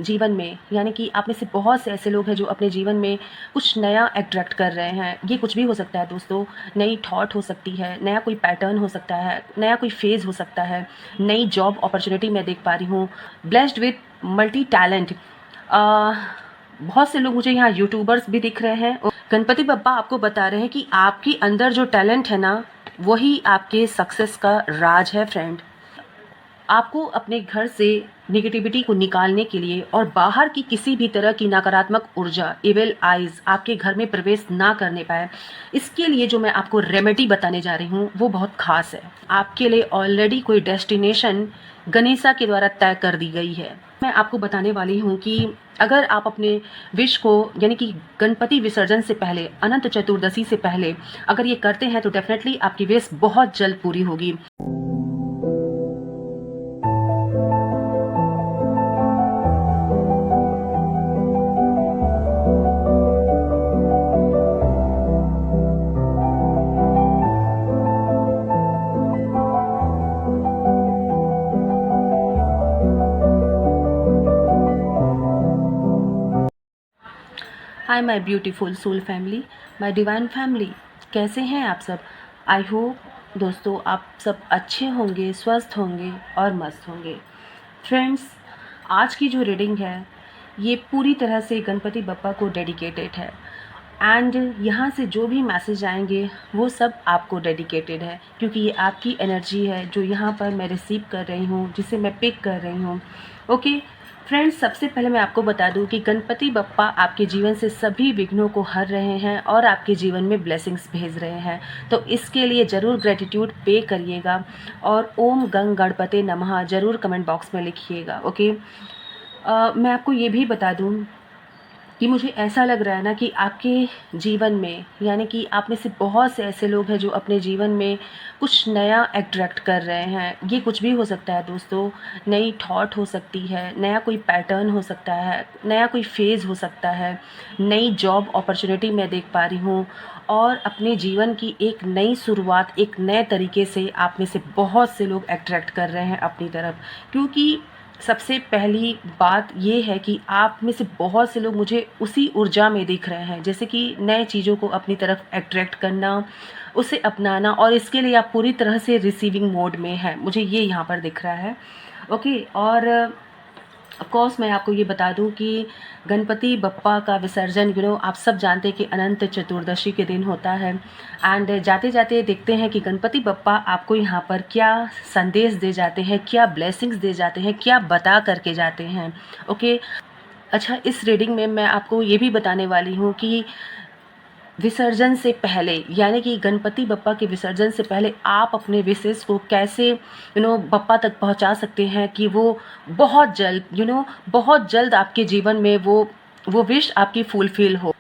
जीवन में, यानी कि आप में से बहुत से ऐसे लोग हैं जो अपने जीवन में कुछ नया अट्रैक्ट कर रहे हैं। ये कुछ भी हो सकता है दोस्तों, नई थॉट हो सकती है, नया कोई पैटर्न हो सकता है, नया कोई फेज़ हो सकता है, नई जॉब अपॉर्चुनिटी मैं देख पा रही हूँ। Blessed with multi talent. बहुत से लोग मुझे यहाँ यूट्यूबर्स भी दिख रहे हैं। गणपति बप्पा आपको बता रहे हैं कि आपके अंदर जो टैलेंट है ना, वही आपके सक्सेस का राज है फ्रेंड। आपको अपने घर से नेगेटिविटी को निकालने के लिए और बाहर की किसी भी तरह की नकारात्मक ऊर्जा, इविल आइज आपके घर में प्रवेश ना करने पाए, इसके लिए जो मैं आपको रेमेडी बताने जा रही हूँ वो बहुत खास है। आपके लिए ऑलरेडी कोई डेस्टिनेशन गणेशा के द्वारा तय कर दी गई है। मैं आपको बताने वाली हूँ कि अगर आप अपने विश को, यानी कि गणपति विसर्जन से पहले, अनंत चतुर्दशी से पहले अगर ये करते हैं तो डेफिनेटली आपकी विश बहुत जल्द पूरी होगी। Hi my beautiful soul family, my divine family, कैसे हैं आप सब। आई होप दोस्तों आप सब अच्छे होंगे, स्वस्थ होंगे और मस्त होंगे। फ्रेंड्स, आज की जो रीडिंग है ये पूरी तरह से गणपति बप्पा को डेडिकेटेड है। एंड यहाँ से जो भी मैसेज आएंगे वो सब आपको डेडिकेटेड है, क्योंकि ये आपकी एनर्जी है जो यहाँ पर मैं रिसीव कर रही हूँ, जिसे मैं पिक कर रही हूँ। ओके फ्रेंड्स, सबसे पहले मैं आपको बता दूं कि गणपति बप्पा आपके जीवन से सभी विघ्नों को हर रहे हैं और आपके जीवन में ब्लेसिंग्स भेज रहे हैं। तो इसके लिए ज़रूर ग्रेटिट्यूड पे करिएगा और ओम गंग गणपते नमः ज़रूर कमेंट बॉक्स में लिखिएगा। ओके मैं आपको ये भी बता दूं कि मुझे ऐसा लग रहा है ना कि आपके जीवन में, यानी कि आप में से बहुत से ऐसे लोग हैं जो अपने जीवन में कुछ नया अट्रैक्ट कर रहे हैं। ये कुछ भी हो सकता है दोस्तों, नई थॉट हो सकती है, नया कोई पैटर्न हो सकता है, नया कोई फेज़ हो सकता है, नई जॉब अपॉर्चुनिटी मैं देख पा रही हूँ और अपने जीवन की एक नई शुरुआत एक नए तरीके से आप में से बहुत से लोग अट्रैक्ट कर रहे हैं अपनी तरफ। क्योंकि सबसे पहली बात ये है कि आप में से बहुत से लोग मुझे उसी ऊर्जा में दिख रहे हैं, जैसे कि नए चीज़ों को अपनी तरफ अट्रैक्ट करना, उसे अपनाना, और इसके लिए आप पूरी तरह से रिसीविंग मोड में हैं। मुझे ये यहाँ पर दिख रहा है। ओके और ऑफ कोर्स मैं आपको ये बता दूं कि गणपति बप्पा का विसर्जन आप सब जानते हैं कि अनंत चतुर्दशी के दिन होता है। एंड जाते जाते देखते हैं कि गणपति बप्पा आपको यहाँ पर क्या संदेश दे जाते हैं, क्या ब्लेसिंग्स दे जाते हैं, क्या बता करके जाते हैं। ओके अच्छा, इस रीडिंग में मैं आपको ये भी बताने वाली हूँ कि विसर्जन से पहले, यानी कि गणपति बप्पा के विसर्जन से पहले आप अपने विशेष को कैसे बप्पा तक पहुंचा सकते हैं कि वो बहुत जल्द बहुत जल्द आपके जीवन में वो विश आपकी फुलफिल हो।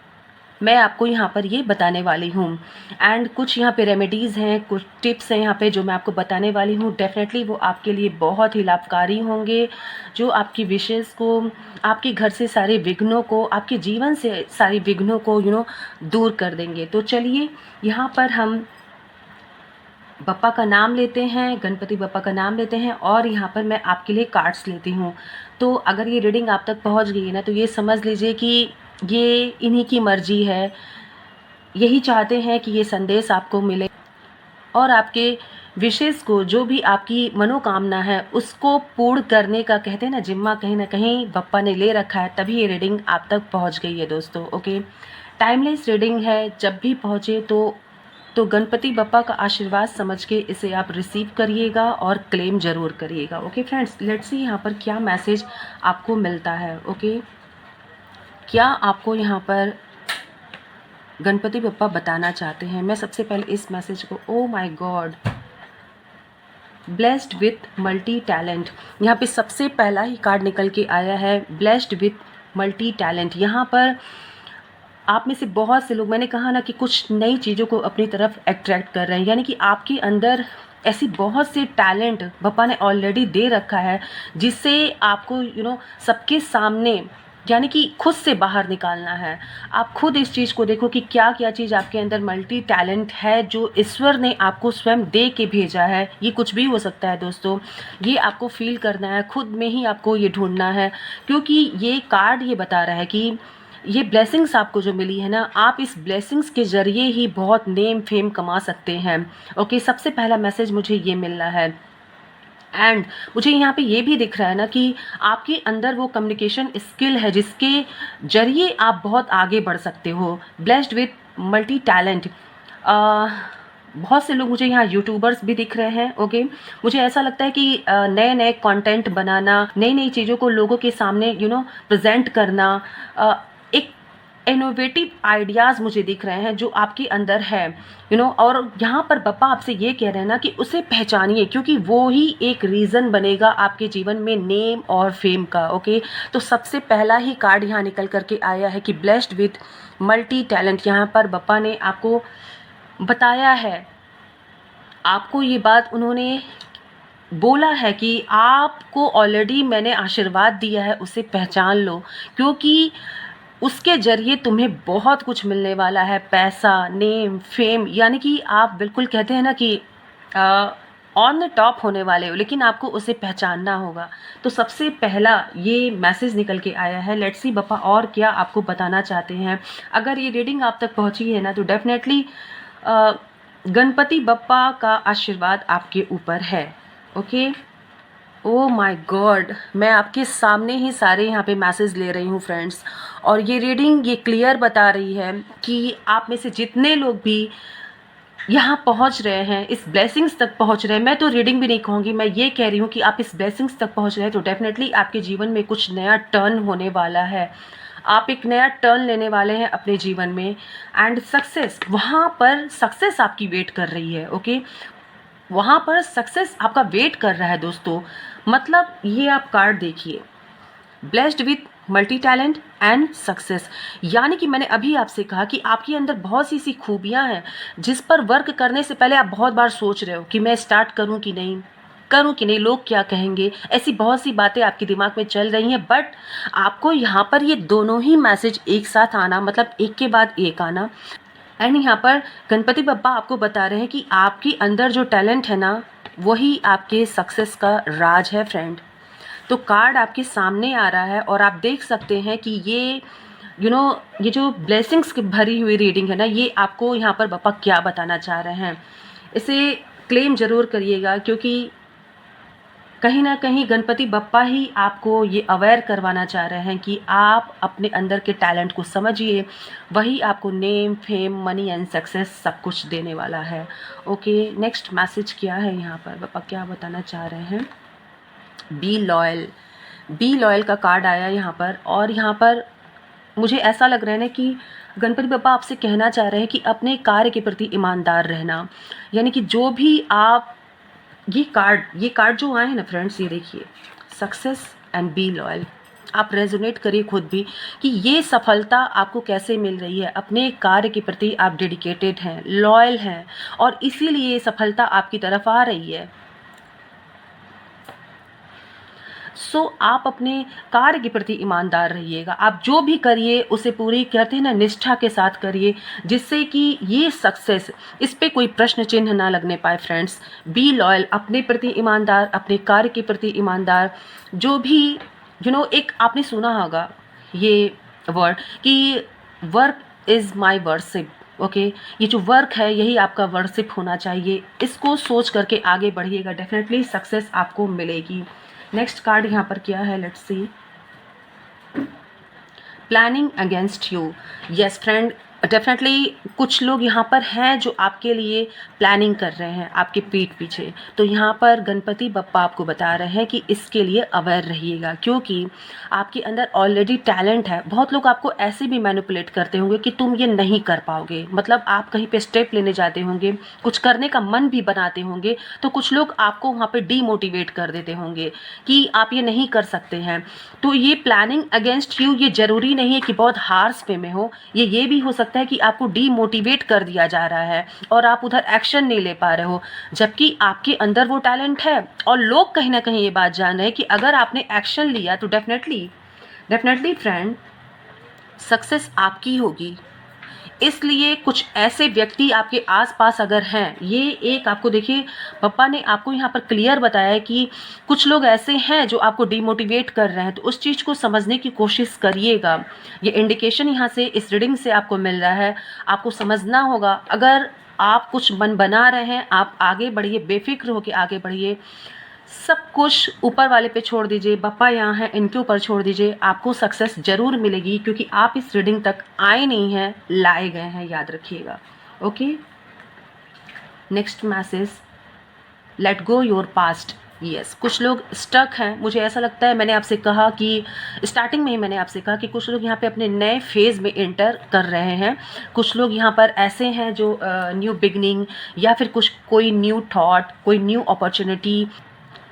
मैं आपको यहाँ पर ये बताने वाली हूँ। एंड कुछ यहाँ पे रेमेडीज़ हैं, कुछ टिप्स हैं यहाँ पे जो मैं आपको बताने वाली हूँ। डेफिनेटली वो आपके लिए बहुत ही लाभकारी होंगे, जो आपकी विशेज़ को, आपके घर से सारे विघ्नों को, आपके जीवन से सारे विघ्नों को दूर कर देंगे। तो चलिए यहाँ पर हम बप्पा का नाम लेते हैं, गणपति बप्पा का नाम लेते हैं और यहाँ पर मैं आपके लिए कार्ड्स लेती हूँ। तो अगर ये रीडिंग आप तक पहुँच गई है ना, तो ये समझ लीजिए कि ये इन्हीं की मर्जी है, यही चाहते हैं कि ये संदेश आपको मिले और आपके विशेष को, जो भी आपकी मनोकामना है उसको पूर्ण करने का, कहते हैं ना, जिम्मा कहीं ना कहीं बप्पा ने ले रखा है, तभी ये रीडिंग आप तक पहुंच गई है दोस्तों। ओके टाइमलेस रीडिंग है, जब भी पहुंचे तो गणपति बप्पा का आशीर्वाद समझ के इसे आप रिसीव करिएगा और क्लेम ज़रूर करिएगा। ओके फ्रेंड्स, लेट्स सी यहाँ पर क्या मैसेज आपको मिलता है। ओके क्या आपको यहाँ पर गणपति बप्पा बताना चाहते हैं। मैं सबसे पहले इस मैसेज को, oh my God, blessed with multi talent, यहाँ पे सबसे पहला ही कार्ड निकल के आया है, ब्लेस्ड विथ मल्टी टैलेंट। यहाँ पर आप में से बहुत से लोग, मैंने कहा ना कि कुछ नई चीज़ों को अपनी तरफ अट्रैक्ट कर रहे हैं, यानी कि आपके अंदर ऐसी बहुत से टैलेंट बप्पा ने ऑलरेडी दे रखा है, जिससे आपको सबके सामने यानी कि खुद से बाहर निकालना है। आप खुद इस चीज़ को देखो कि क्या क्या चीज़ आपके अंदर मल्टी टैलेंट है जो ईश्वर ने आपको स्वयं दे के भेजा है। ये कुछ भी हो सकता है दोस्तों, ये आपको फील करना है, खुद में ही आपको ये ढूंढना है, क्योंकि ये कार्ड ये बता रहा है कि ये ब्लेसिंग्स आपको जो मिली है ना, आप इस ब्लेसिंग्स के ज़रिए ही बहुत नेम फेम कमा सकते हैं। ओके, सबसे पहला मैसेज मुझे ये मिल रहा है। एंड मुझे यहाँ पे ये भी दिख रहा है ना कि आपके अंदर वो कम्युनिकेशन स्किल है जिसके जरिए आप बहुत आगे बढ़ सकते हो। Blessed with multi talent. बहुत से लोग मुझे यहाँ यूट्यूबर्स भी दिख रहे हैं। ओके, मुझे ऐसा लगता है कि नए नए कंटेंट बनाना, नई नई चीज़ों को लोगों के सामने प्रेजेंट करना, एक इनोवेटिव आइडियाज़ मुझे दिख रहे हैं जो आपके अंदर है। और यहाँ पर पापा आपसे ये कह रहे हैं ना कि उसे पहचानिए, क्योंकि वो ही एक रीज़न बनेगा आपके जीवन में नेम और फेम का। ओके, तो सबसे पहला ही कार्ड यहाँ निकल करके आया है कि ब्लेस्ड विथ मल्टी टैलेंट। यहाँ पर पापा ने आपको बताया है, आपको ये बात उन्होंने बोला है कि आपको ऑलरेडी मैंने आशीर्वाद दिया है, उसे पहचान लो, क्योंकि उसके ज़रिए तुम्हें बहुत कुछ मिलने वाला है। पैसा, नेम, फेम, यानी कि आप बिल्कुल कहते हैं ना कि ऑन द टॉप होने वाले हो, लेकिन आपको उसे पहचानना होगा। तो सबसे पहला ये मैसेज निकल के आया है। लेट्स सी बप्पा और क्या आपको बताना चाहते हैं। अगर ये रीडिंग आप तक पहुंची है ना, तो डेफिनेटली गणपति बप्पा का आशीर्वाद आपके ऊपर है। ओके, ओ माय गॉड, मैं आपके सामने ही सारे यहाँ पे मैसेज ले रही हूँ फ्रेंड्स, और ये रीडिंग ये क्लियर बता रही है कि आप में से जितने लोग भी यहाँ पहुँच रहे हैं, इस ब्लेसिंग्स तक पहुँच रहे हैं, मैं तो रीडिंग भी नहीं कहूँगी, मैं ये कह रही हूँ कि आप इस ब्लेसिंग्स तक पहुँच रहे हैं, तो डेफिनेटली आपके जीवन में कुछ नया टर्न होने वाला है। आप एक नया टर्न लेने वाले हैं अपने जीवन में, एंड सक्सेस, वहाँ पर सक्सेस आपकी वेट कर रही है। ओके, वहाँ पर सक्सेस आपका वेट कर रहा है दोस्तों। मतलब ये आप कार्ड देखिए, blessed with multi talent and success, यानी कि मैंने अभी आपसे कहा कि आपके अंदर बहुत सी ऐसी खूबियाँ हैं जिस पर वर्क करने से पहले आप बहुत बार सोच रहे हो कि मैं स्टार्ट करूं कि नहीं, करूं कि नहीं, लोग क्या कहेंगे, ऐसी बहुत सी बातें आपके दिमाग में चल रही हैं। बट आपको यहाँ पर ये दोनों ही मैसेज एक साथ आना, मतलब एक के बाद एक आना। एंड यहाँ पर गणपति बप्पा आपको बता रहे हैं कि आपके अंदर जो टैलेंट है ना, वही आपके सक्सेस का राज है फ्रेंड। तो कार्ड आपके सामने आ रहा है और आप देख सकते हैं कि ये ये जो ब्लेसिंग्स की भरी हुई रीडिंग है ना, ये आपको यहाँ पर बप्पा क्या बताना चाह रहे हैं, इसे क्लेम ज़रूर करिएगा, क्योंकि कहीं ना कहीं गणपति बप्पा ही आपको ये अवेयर करवाना चाह रहे हैं कि आप अपने अंदर के टैलेंट को समझिए, वही आपको name, fame, money and success सब कुछ देने वाला है। ओके, नेक्स्ट मैसेज क्या है यहाँ पर, बप्पा क्या बताना चाह रहे हैं। बी लॉयल, बी लॉयल का कार्ड आया यहाँ पर, और यहाँ पर मुझे ऐसा लग रहा है ना कि गणपति बप्पा आपसे कहना चाह रहे हैं कि अपने कार्य के प्रति ईमानदार रहना। यानी कि जो भी आप ये कार्ड जो आए हैं ना फ्रेंड्स, ये देखिए, सक्सेस एंड बी लॉयल। आप रेजोनेट करिए खुद भी कि ये सफलता आपको कैसे मिल रही है। अपने कार्य के प्रति आप डेडिकेटेड हैं, लॉयल हैं, और इसीलिए ये सफलता आपकी तरफ आ रही है। सो आप अपने कार्य के प्रति ईमानदार रहिएगा। आप जो भी करिए उसे पूरी, कहते हैं ना, निष्ठा के साथ करिए, जिससे कि ये सक्सेस, इस पे कोई प्रश्न चिन्ह ना लगने पाए फ्रेंड्स। बी लॉयल, अपने प्रति ईमानदार, अपने कार्य के प्रति ईमानदार। जो भी एक आपने सुना होगा ये वर्ड कि work is my worship. Okay, ये जो वर्क है यही आपका वर्शिप होना चाहिए। इसको सोच करके आगे बढ़िएगा, डेफिनेटली सक्सेस आपको मिलेगी। नेक्स्ट कार्ड यहाँ पर क्या है, let's see. Planning against you. Yes friend, definitely कुछ लोग यहाँ पर हैं जो आपके लिए प्लानिंग कर रहे हैं आपके पीठ पीछे। तो यहाँ पर गणपति बप्पा आपको बता रहे हैं कि इसके लिए अवेयर रहिएगा, क्योंकि आपके अंदर ऑलरेडी टैलेंट है। बहुत लोग आपको ऐसे भी मैनिपुलेट करते होंगे कि तुम ये नहीं कर पाओगे, मतलब आप कहीं पे स्टेप लेने जाते होंगे, कुछ करने का मन भी बनाते होंगे, तो कुछ लोग आपको वहाँ पे डीमोटिवेट कर देते होंगे कि आप ये नहीं कर सकते हैं। तो ये प्लानिंग अगेंस्ट यू, ये ज़रूरी नहीं है कि बहुत हार्श वे में हो, ये भी हो सकता है कि आपको डीमोटिवेट कर दिया जा रहा है और आप उधर एक्शन नहीं ले पा रहे हो, जबकि आपके अंदर वो टैलेंट है। और लोग कहीं ना कहीं ये बात जान रहे हैं कि अगर आपने एक्शन लिया तो डेफिनेटली डेफिनेटली फ्रेंड, सक्सेस आपकी होगी, इसलिए कुछ ऐसे व्यक्ति आपके आसपास अगर हैं, ये एक आपको देखिए पापा ने आपको यहाँ पर क्लियर बताया है कि कुछ लोग ऐसे हैं जो आपको डिमोटिवेट कर रहे हैं, तो उस चीज़ को समझने की कोशिश करिएगा। ये इंडिकेशन यहाँ से इस रीडिंग से आपको मिल रहा है, आपको समझना होगा। अगर आप कुछ मन बना रहे हैं, आप आगे बढ़िए, बेफिक्र होकर आगे बढ़िए, सब कुछ ऊपर वाले पे छोड़ दीजिए, बप्पा यहाँ हैं इनके ऊपर छोड़ दीजिए, आपको सक्सेस ज़रूर मिलेगी, क्योंकि आप इस रीडिंग तक आए नहीं हैं, लाए गए हैं, याद रखिएगा। Okay, next message, let go your past. Yes, कुछ लोग स्टक हैं, मुझे ऐसा लगता है, मैंने आपसे कहा कि स्टार्टिंग में ही मैंने आपसे कहा कि कुछ लोग यहाँ पे अपने नए फेज़ में एंटर कर रहे हैं। कुछ लोग यहाँ पर ऐसे हैं जो न्यू बिगनिंग या फिर कोई न्यू थॉट, कोई न्यू अपॉर्चुनिटी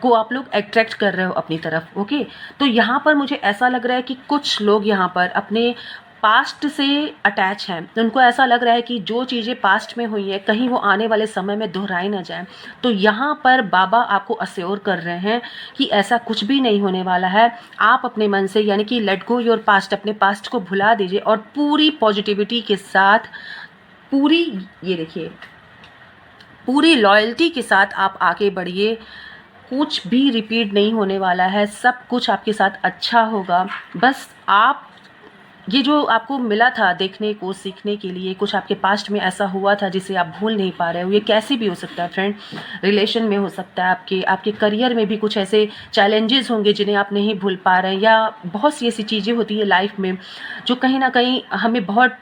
को आप लोग अट्रैक्ट कर रहे हो अपनी तरफ। ओके, तो यहाँ पर मुझे ऐसा लग रहा है कि कुछ लोग यहाँ पर अपने पास्ट से अटैच हैं, तो उनको ऐसा लग रहा है कि जो चीज़ें पास्ट में हुई हैं कहीं वो आने वाले समय में दोहराई ना जाए। तो यहाँ पर बाबा आपको अश्योर कर रहे हैं कि ऐसा कुछ भी नहीं होने वाला है। आप अपने मन से, यानी कि लेट गो योर पास्ट, अपने पास्ट को भुला दीजिए और पूरी पॉजिटिविटी के साथ, पूरी, ये देखिए, पूरी लॉयल्टी के साथ आप आगे बढ़िए। कुछ भी रिपीट नहीं होने वाला है, सब कुछ आपके साथ अच्छा होगा। बस आप, ये जो आपको मिला था देखने को, सीखने के लिए, कुछ आपके पास्ट में ऐसा हुआ था जिसे आप भूल नहीं पा रहे हो, ये कैसे भी हो सकता है फ्रेंड, रिलेशन में हो सकता है, आपके करियर में भी कुछ ऐसे चैलेंजेस होंगे जिन्हें आप नहीं भूल पा रहे हैं, या बहुत सी ऐसी चीज़ें होती है लाइफ में जो कहीं ना कहीं हमें बहुत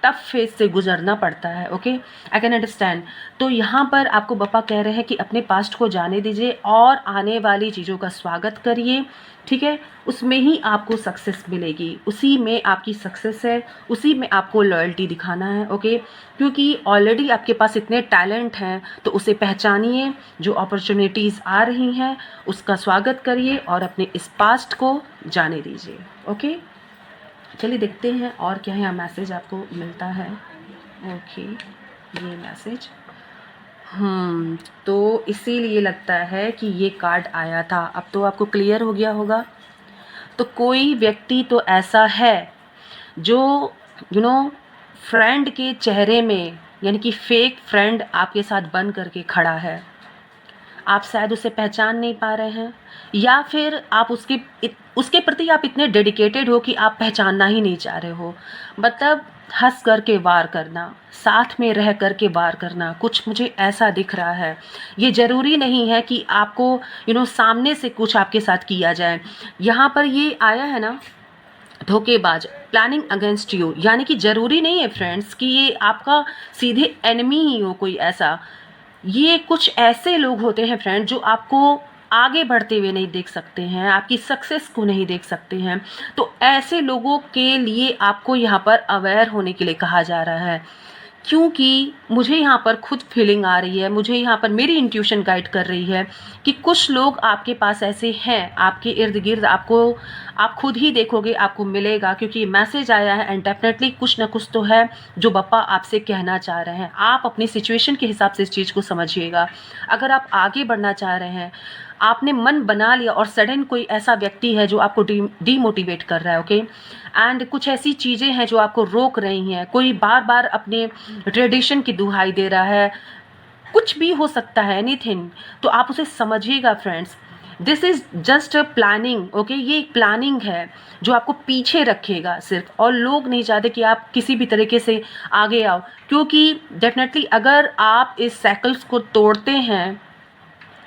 टफ फेज से गुजरना पड़ता है। Okay, I can understand. तो यहाँ पर आपको पापा कह रहे हैं कि अपने पास्ट को जाने दीजिए और आने वाली चीज़ों का स्वागत करिए, ठीक है। उसमें ही आपको सक्सेस मिलेगी, उसी में आपकी सक्सेस है, उसी में आपको लॉयल्टी दिखाना है। ओके, क्योंकि ऑलरेडी आपके पास इतने टैलेंट हैं, तो उसे पहचानिए, जो अपॉर्चुनिटीज़ आ रही हैं उसका स्वागत करिए और अपने इस पास्ट को जाने दीजिए। ओके, चलिए देखते हैं और क्या यहाँ मैसेज आपको मिलता है। ओके, ये मैसेज, तो इसीलिए लगता है कि ये कार्ड आया था। अब तो आपको क्लियर हो गया होगा। तो कोई व्यक्ति तो ऐसा है जो फ्रेंड के चेहरे में, यानी कि फेक फ्रेंड आपके साथ बन करके खड़ा है। आप शायद उसे पहचान नहीं पा रहे हैं, या फिर आप उसके प्रति आप इतने डेडिकेटेड हो कि आप पहचानना ही नहीं चाह रहे हो। मतलब हंस करके वार करना, साथ में रह करके वार करना, कुछ मुझे ऐसा दिख रहा है। ये ज़रूरी नहीं है कि आपको सामने से कुछ आपके साथ किया जाए। यहाँ पर ये आया है ना, धोखेबाज, प्लानिंग अगेंस्ट यू, यानी कि ज़रूरी नहीं है फ्रेंड्स कि ये आपका सीधे एनिमी ही हो कोई ऐसा। ये कुछ ऐसे लोग होते हैं फ्रेंड जो आपको आगे बढ़ते हुए नहीं देख सकते हैं, आपकी सक्सेस को नहीं देख सकते हैं। तो ऐसे लोगों के लिए आपको यहाँ पर अवेयर होने के लिए कहा जा रहा है, क्योंकि मुझे यहाँ पर खुद फीलिंग आ रही है, मुझे यहाँ पर मेरी इंट्यूशन गाइड कर रही है कि कुछ लोग आपके पास ऐसे हैं, आपके इर्द गिर्द, आप खुद ही देखोगे, आपको मिलेगा, क्योंकि मैसेज आया है एंड डेफिनेटली कुछ ना कुछ तो है जो बप्पा आपसे कहना चाह रहे हैं। आप अपनी सिचुएशन के हिसाब से इस चीज़ को समझिएगा। अगर आप आगे बढ़ना चाह रहे हैं, आपने मन बना लिया और सडन कोई ऐसा व्यक्ति है जो आपको डीमोटिवेट कर रहा है, ओके, एंड कुछ ऐसी चीज़ें हैं जो आपको रोक रही हैं, कोई बार बार अपने ट्रेडिशन की दुहाई दे रहा है, कुछ भी हो सकता है, एनीथिंग, तो आप उसे समझिएगा friends. This is just a planning, okay, ये एक प्लानिंग है जो आपको पीछे रखेगा सिर्फ, और लोग नहीं चाहते कि आप किसी भी तरीके से आगे आओ, क्योंकि डेफिनेटली अगर आप इस साइकिल्स को तोड़ते हैं,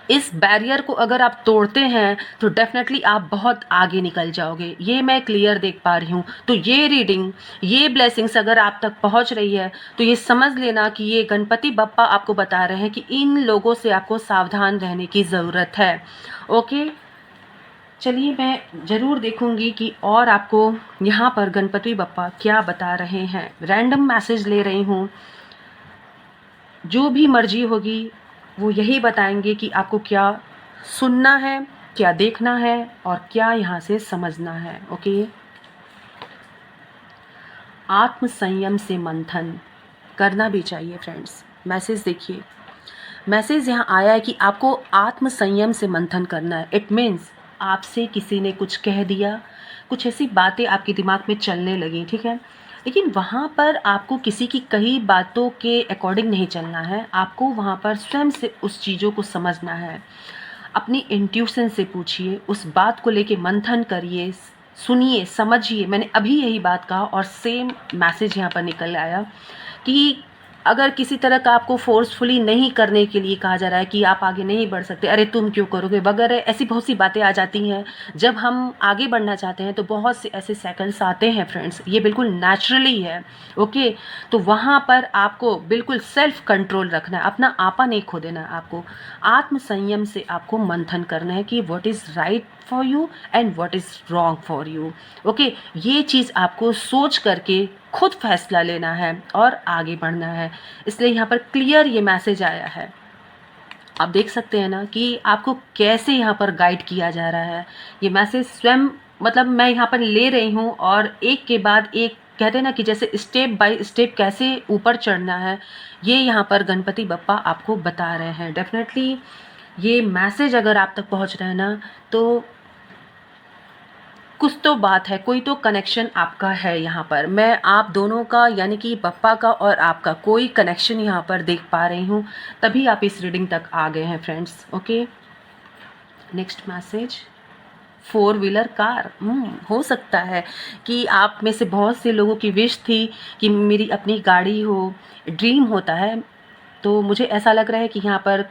इस बैरियर को अगर आप तोड़ते हैं, तो डेफिनेटली आप बहुत आगे निकल जाओगे। ये मैं क्लियर देख पा रही हूँ। तो ये रीडिंग, ये ब्लेसिंग्स अगर आप तक पहुँच रही है, तो ये समझ लेना कि ये गणपति बप्पा आपको बता रहे हैं कि इन लोगों से आपको सावधान रहने की ज़रूरत है। ओके, चलिए मैं ज़रूर देखूंगी कि और आपको यहाँ पर गणपति बप्पा क्या बता रहे हैं। रैंडम मैसेज ले रही हूँ, जो भी मर्जी होगी वो यही बताएंगे कि आपको क्या सुनना है, क्या देखना है और क्या यहाँ से समझना है। ओके, आत्म संयम से मंथन करना भी चाहिए फ्रेंड्स। मैसेज देखिए, मैसेज यहाँ आया है कि आपको आत्म संयम से मंथन करना है। इट मीन्स आपसे किसी ने कुछ कह दिया, कुछ ऐसी बातें आपके दिमाग में चलने लगी, ठीक है। लेकिन वहाँ पर आपको किसी की कही बातों के अकॉर्डिंग नहीं चलना है, आपको वहाँ पर स्वयं से उस चीज़ों को समझना है। अपनी इंट्यूशन से पूछिए, उस बात को लेके मंथन करिए, सुनिए, समझिए। मैंने अभी यही बात कहा और सेम मैसेज यहाँ पर निकल आया कि अगर किसी तरह का आपको फ़ोर्सफुली नहीं करने के लिए कहा जा रहा है कि आप आगे नहीं बढ़ सकते, अरे तुम क्यों करोगे वगैरह, ऐसी बहुत सी बातें आ जाती हैं। जब हम आगे बढ़ना चाहते हैं तो बहुत से ऐसे सेकंड्स आते हैं फ्रेंड्स, ये बिल्कुल नेचुरली है, ओके। तो वहाँ पर आपको बिल्कुल सेल्फ कंट्रोल रखना है, अपना आपा नहीं खो देना है आपको। आत्म संयम से आपको मंथन करना है कि what is right for you and what is wrong for you, okay. ये चीज़ आपको सोच करके खुद फैसला लेना है और आगे बढ़ना है। इसलिए यहाँ पर क्लियर ये मैसेज आया है। आप देख सकते हैं ना कि आपको कैसे यहाँ पर गाइड किया जा रहा है। ये मैसेज स्वयं मतलब मैं यहाँ पर ले रही हूँ और एक के बाद एक कहते हैं ना कि जैसे स्टेप बाय स्टेप कैसे ऊपर चढ़ना है, ये यहाँ पर गणपति बप्पा आपको बता रहे हैं। डेफिनेटली ये मैसेज अगर आप तक पहुँच रहा है ना, तो कुछ तो बात है, कोई तो कनेक्शन आपका है यहाँ पर। मैं आप दोनों का यानी कि पप्पा का और आपका कोई कनेक्शन यहाँ पर देख पा रही हूँ, तभी आप इस रीडिंग तक आ गए हैं friends, okay. Next message, 4 wheeler car. हो सकता है कि आप में से बहुत से लोगों की विश थी कि मेरी अपनी गाड़ी हो, ड्रीम होता है। तो मुझे ऐसा लग रहा है कि यहाँ पर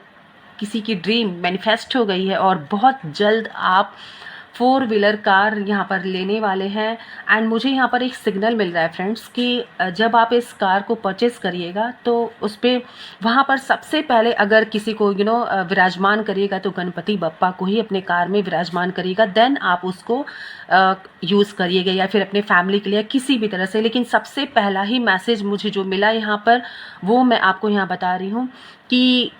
किसी की ड्रीम मैनिफेस्ट हो गई है और बहुत जल्द आप 4 व्हीलर कार यहाँ पर लेने वाले हैं। एंड मुझे यहाँ पर एक सिग्नल मिल रहा है फ्रेंड्स कि जब आप इस कार को परचेज़ करिएगा तो उस पर वहाँ पर सबसे पहले अगर किसी को विराजमान करिएगा तो गणपति बप्पा को ही अपने कार में विराजमान करिएगा, देन आप उसको यूज़ करिएगा या फिर अपने फैमिली के लिए किसी भी तरह से। लेकिन सबसे पहला ही मैसेज मुझे जो मिला यहाँ पर वो मैं आपको यहाँ बता रही हूँ कि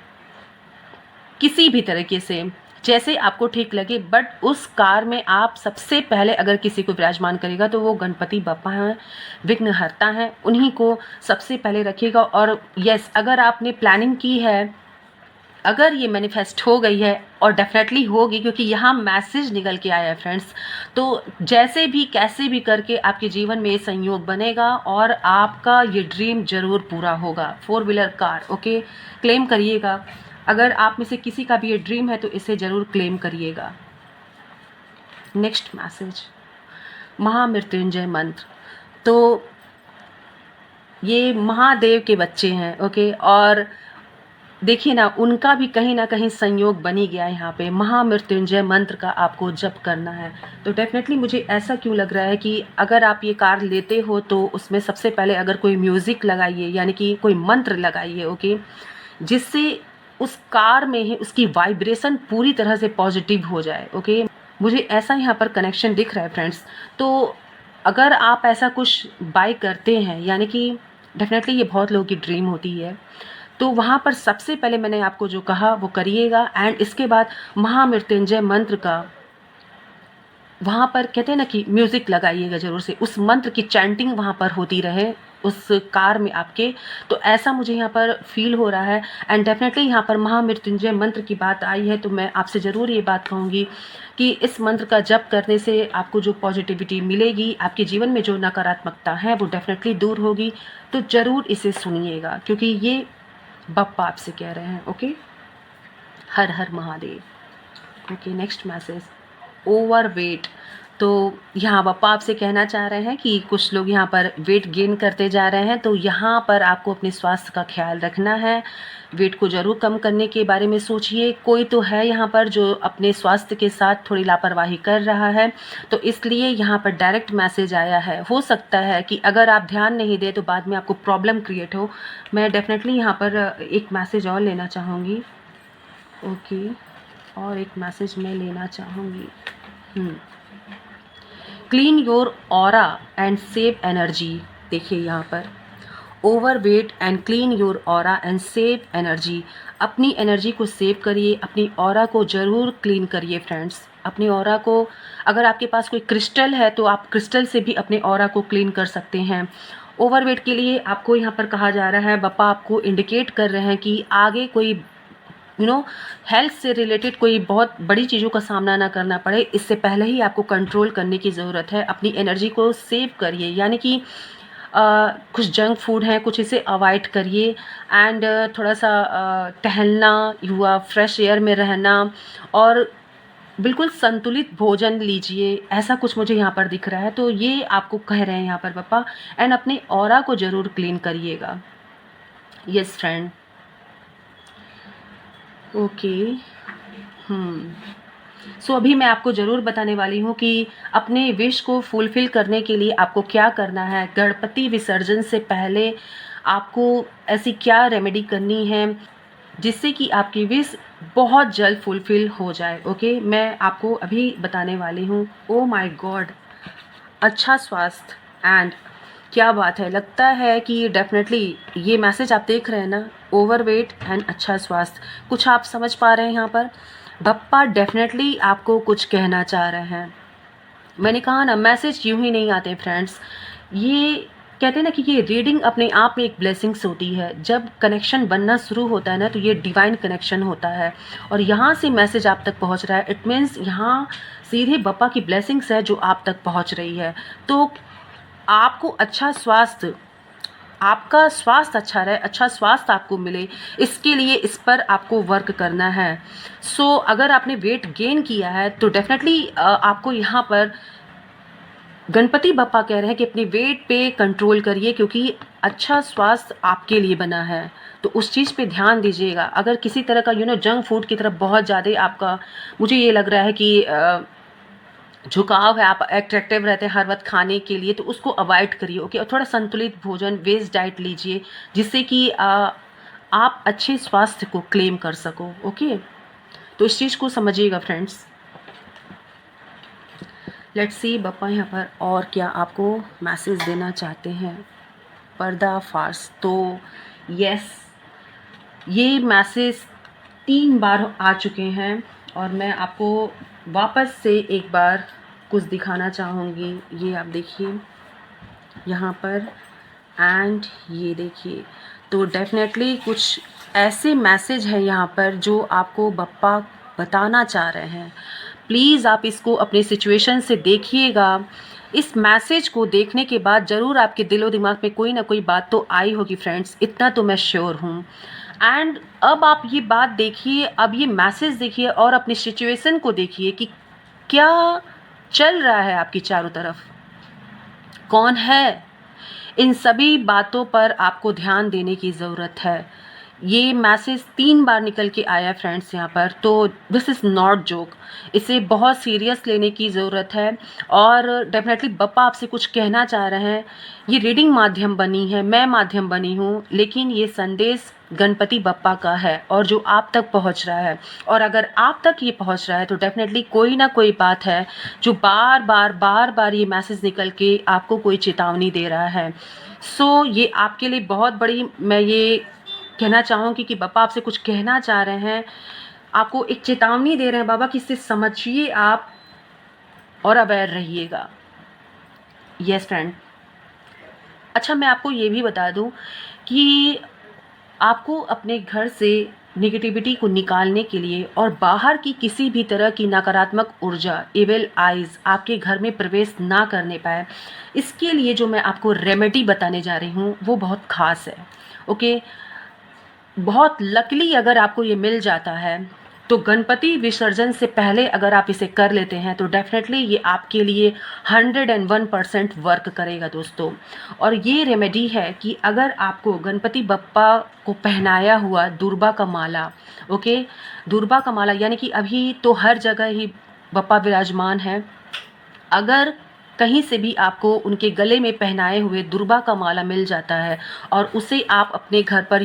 किसी भी तरीके से जैसे आपको ठीक लगे, बट उस कार में आप सबसे पहले अगर किसी को विराजमान करेगा तो वो गणपति बप्पा हैं, विघ्नहर्ता हैं, उन्हीं को सबसे पहले रखिएगा। और यस, अगर आपने प्लानिंग की है, अगर ये मैनिफेस्ट हो गई है, और डेफिनेटली होगी क्योंकि यहाँ मैसेज निकल के आया है फ्रेंड्स, तो जैसे भी कैसे भी करके आपके जीवन में ये संयोग बनेगा और आपका ये ड्रीम ज़रूर पूरा होगा। 4 व्हीलर कार, ओके, क्लेम करिएगा। अगर आप में से किसी का भी ये ड्रीम है तो इसे ज़रूर क्लेम करिएगा। नेक्स्ट मैसेज, महामृत्युंजय मंत्र। तो ये महादेव के बच्चे हैं, ओके, और देखिए ना, उनका भी कहीं ना कहीं संयोग बनी गया है। यहाँ पे महामृत्युंजय मंत्र का आपको जप करना है। तो डेफिनेटली मुझे ऐसा क्यों लग रहा है कि अगर आप ये कार लेते हो तो उसमें सबसे पहले अगर कोई म्यूज़िक लगाइए, यानी कि कोई मंत्र लगाइए, ओके, जिससे उस कार में ही उसकी वाइब्रेशन पूरी तरह से पॉजिटिव हो जाए, ओके। मुझे ऐसा यहाँ पर कनेक्शन दिख रहा है फ्रेंड्स। तो अगर आप ऐसा कुछ बाय करते हैं, यानी कि डेफिनेटली ये बहुत लोगों की ड्रीम होती है, तो वहाँ पर सबसे पहले मैंने आपको जो कहा वो करिएगा। एंड इसके बाद महामृत्युंजय मंत्र का वहाँ पर कहते हैं ना कि म्यूज़िक लगाइएगा ज़रूर से, उस मंत्र की चैंटिंग वहाँ पर होती रहे उस कार में आपके। तो ऐसा मुझे यहाँ पर फील हो रहा है। एंड डेफिनेटली यहाँ पर महामृत्युंजय मंत्र की बात आई है तो मैं आपसे ज़रूर ये बात कहूँगी कि इस मंत्र का जप करने से आपको जो पॉजिटिविटी मिलेगी, आपके जीवन में जो नकारात्मकता है वो डेफिनेटली दूर होगी। तो ज़रूर इसे सुनिएगा क्योंकि ये बप्पा आपसे कह रहे हैं, ओके। हर हर Mahadev. Okay, next message, over weight. तो यहाँ बप्पा आपसे कहना चाह रहे हैं कि कुछ लोग यहाँ पर वेट गेन करते जा रहे हैं, तो यहाँ पर आपको अपने स्वास्थ्य का ख्याल रखना है। वेट को ज़रूर कम करने के बारे में सोचिए। कोई तो है यहाँ पर जो अपने स्वास्थ्य के साथ थोड़ी लापरवाही कर रहा है, तो इसलिए यहाँ पर डायरेक्ट मैसेज आया है। हो सकता है कि अगर आप ध्यान नहीं दें तो बाद में आपको प्रॉब्लम क्रिएट हो। मैं डेफिनेटली यहाँ पर एक मैसेज और लेना चाहूँगी, ओके, और एक मैसेज मैं लेना चाहूँगी। Clean your aura and save energy. देखिए यहाँ पर overweight and clean your aura and save energy. अपनी एनर्जी को सेव करिए, अपनी ऑरा को ज़रूर क्लीन करिए फ्रेंड्स। अपनी ऑरा को, अगर आपके पास कोई क्रिस्टल है तो आप क्रिस्टल से भी अपने ऑरा को क्लीन कर सकते हैं। ओवरवेट के लिए आपको यहाँ पर कहा जा रहा है, बप्पा आपको इंडिकेट कर रहे हैं कि आगे कोई हेल्थ से रिलेटेड कोई बहुत बड़ी चीज़ों का सामना ना करना पड़े, इससे पहले ही आपको कंट्रोल करने की ज़रूरत है। अपनी एनर्जी को सेव करिए, यानी कि कुछ जंक फूड है, कुछ इसे अवॉइड करिए एंड थोड़ा सा टहलना हुआ, फ्रेश एयर में रहना और बिल्कुल संतुलित भोजन लीजिए, ऐसा कुछ मुझे यहाँ पर दिख रहा है। तो ये आपको कह रहे हैं यहाँ पर पापा। एंड अपने ऑरा को ज़रूर क्लीन करिएगा। Yes friend. ओके। सो अभी मैं आपको ज़रूर बताने वाली हूँ कि अपने विश को फुलफ़िल करने के लिए आपको क्या करना है। गणपति विसर्जन से पहले आपको ऐसी क्या रेमेडी करनी है जिससे कि आपकी विश बहुत जल्द फुलफ़िल हो जाए। ओके, मैं आपको अभी बताने वाली हूँ। Oh my God! अच्छा स्वास्थ्य एंड क्या बात है, लगता है कि डेफिनेटली ये मैसेज आप देख रहे हैं ना, ओवरवेट एंड अच्छा स्वास्थ्य। कुछ आप समझ पा रहे हैं यहाँ पर? बप्पा डेफिनेटली आपको कुछ कहना चाह रहे हैं। मैंने कहा ना, मैसेज यूं ही नहीं आते फ्रेंड्स। ये कहते हैं ना कि ये रीडिंग अपने आप में एक ब्लेसिंग्स होती है। जब कनेक्शन बनना शुरू होता है ना, तो ये डिवाइन कनेक्शन होता है और यहाँ से मैसेज आप तक पहुँच रहा है। इट मीन्स यहाँ सीधे बप्पा की ब्लेसिंग्स है जो आप तक पहुँच रही है। तो आपको अच्छा स्वास्थ्य, आपका स्वास्थ्य अच्छा रहे, अच्छा स्वास्थ्य आपको मिले, इसके लिए इस पर आपको वर्क करना है। सो अगर आपने वेट गेन किया है तो डेफिनेटली आपको यहाँ पर गणपति बप्पा कह रहे हैं कि अपने वेट पे कंट्रोल करिए, क्योंकि अच्छा स्वास्थ्य आपके लिए बना है। तो उस चीज़ पे ध्यान दीजिएगा। अगर किसी तरह का जंक फूड की तरफ बहुत ज़्यादा आपका, मुझे ये लग रहा है कि झुकाव है, आप अट्रैक्टिव रहते हैं हर वक्त खाने के लिए, तो उसको अवॉइड करिए। ओके, और थोड़ा संतुलित भोजन, वेज डाइट लीजिए जिससे कि आप अच्छे स्वास्थ्य को क्लेम कर सको। ओके, तो इस चीज़ को समझिएगा फ्रेंड्स। लेट्स सी बप्पा यहाँ पर और क्या आपको मैसेज देना चाहते हैं। पर्दाफाश। तो यस, ये मैसेज 3 बार आ चुके हैं और मैं आपको वापस से एक बार कुछ दिखाना चाहूँगी। ये आप देखिए यहाँ पर एंड ये देखिए। तो डेफिनेटली कुछ ऐसे मैसेज हैं यहाँ पर जो आपको बप्पा बताना चाह रहे हैं। प्लीज़ आप इसको अपने सिचुएशन से देखिएगा। इस मैसेज को देखने के बाद ज़रूर आपके दिलो दिमाग में कोई ना कोई बात तो आई होगी फ्रेंड्स, इतना तो मैं श्योर हूँ। एंड अब आप ये बात देखिए, अब ये मैसेज देखिए और अपनी सिचुएशन को देखिए कि क्या चल रहा है आपकी चारों तरफ, कौन है। इन सभी बातों पर आपको ध्यान देने की ज़रूरत है। ये मैसेज 3 बार निकल के आया फ्रेंड्स यहाँ पर। तो दिस इज़ नॉट जोक, इसे बहुत सीरियस लेने की ज़रूरत है और डेफिनेटली बप्पा आपसे कुछ कहना चाह रहे हैं। ये रीडिंग माध्यम बनी है, मैं माध्यम बनी हूँ, लेकिन ये संदेश गणपति बप्पा का है और जो आप तक पहुँच रहा है। और अगर आप तक ये पहुँच रहा है तो डेफिनेटली कोई ना कोई बात है जो बार बार ये मैसेज निकल के आपको कोई चेतावनी दे रहा है। सो ये आपके लिए बहुत बड़ी, मैं ये कहना चाहूँगी कि बप्पा आपसे कुछ कहना चाह रहे हैं, आपको एक चेतावनी दे रहे हैं बाबा कि इसे समझिए आप और अवेयर रहिएगा। Yes friend. अच्छा, मैं आपको ये भी बता दूं कि आपको अपने घर से निगेटिविटी को निकालने के लिए और बाहर की किसी भी तरह की नकारात्मक ऊर्जा, एविल आइज़ आपके घर में प्रवेश ना करने पाए, इसके लिए जो मैं आपको रेमेडी बताने जा रही हूँ वो बहुत ख़ास है। ओके, बहुत लकीली अगर आपको ये मिल जाता है तो गणपति विसर्जन से पहले अगर आप इसे कर लेते हैं तो डेफिनेटली ये आपके लिए 101% वर्क करेगा दोस्तों। और ये रेमेडी है कि अगर आपको गणपति बप्पा को पहनाया हुआ दुर्बा का माला, ओके, दुर्बा का माला यानी कि अभी तो हर जगह ही बप्पा विराजमान है, अगर कहीं से भी आपको उनके गले में पहनाए हुए दुर्बा का माला मिल जाता है और उसे आप अपने घर पर